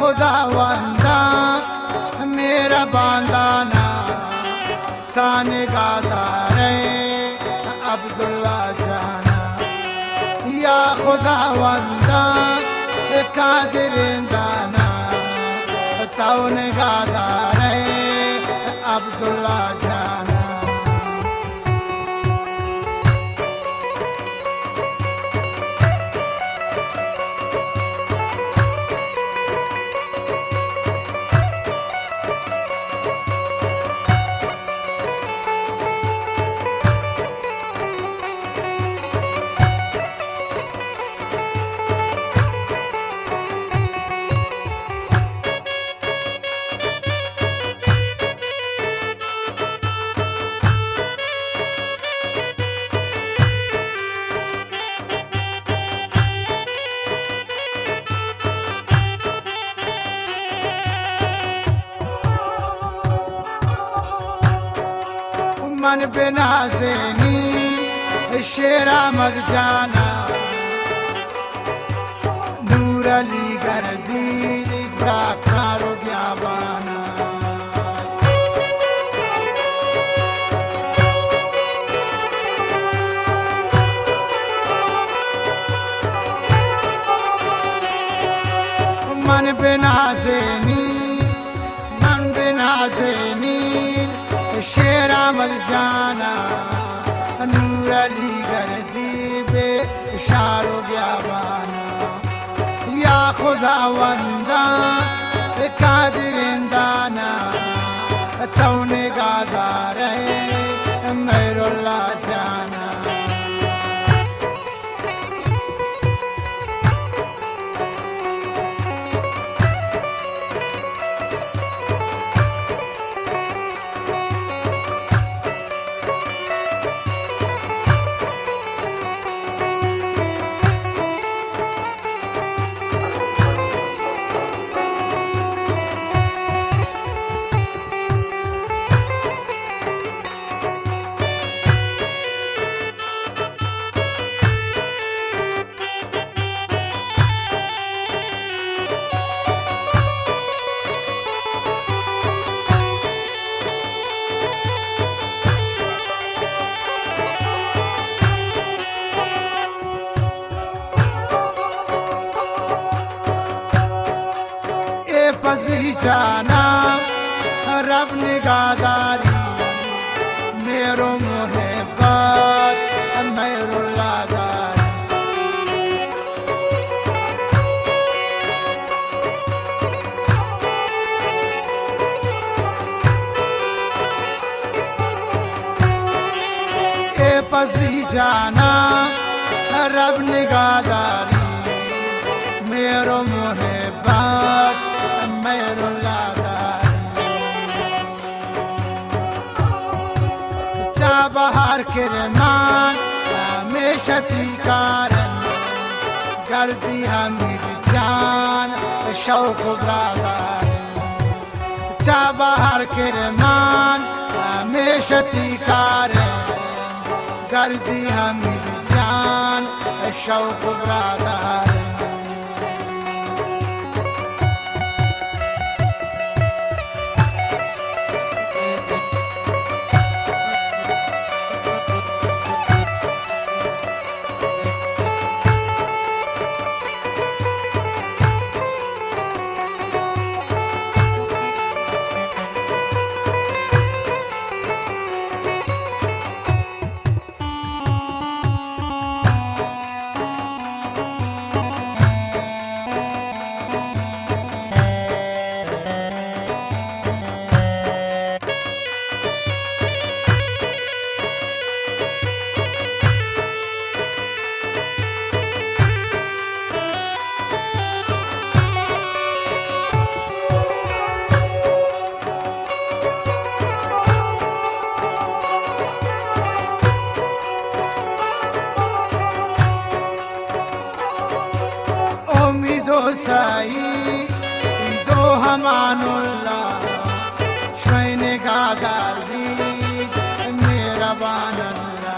खुदावंदा मेरा बांदाना ताने गादारे अब्दुल्ला जाना या खुदावंदा कादिरिंदाना ताने गादारे अब्दुल्ला जाना मन बिना ज़ेनी शेरा मत जाना नूर अली गर्दी कारो ब्याबाना मन बिना ज़ेनी शेरा मत जाना नूर अली गर्दी बे इशारो ब्याबाना या खुदावंदा कादिरिंदाना तौने गादारे मैरुल्ला जाना फजी जाना रब निगादारी मेरो मुहब्बत मैरुल्ला दारी ए फजी जाना रब निगादारी मेरो मुहब्बत मैरुल्ला चा बहार किरमान हमेशती कारन गर्दी हमीर जान शौक ब्रादार चा बहार किरमान हमेशती कारन गर्दी हमीर जान शौक ब्रादार साई दो हमानुल्लाह शैने गादार दी मेरा बानल्ला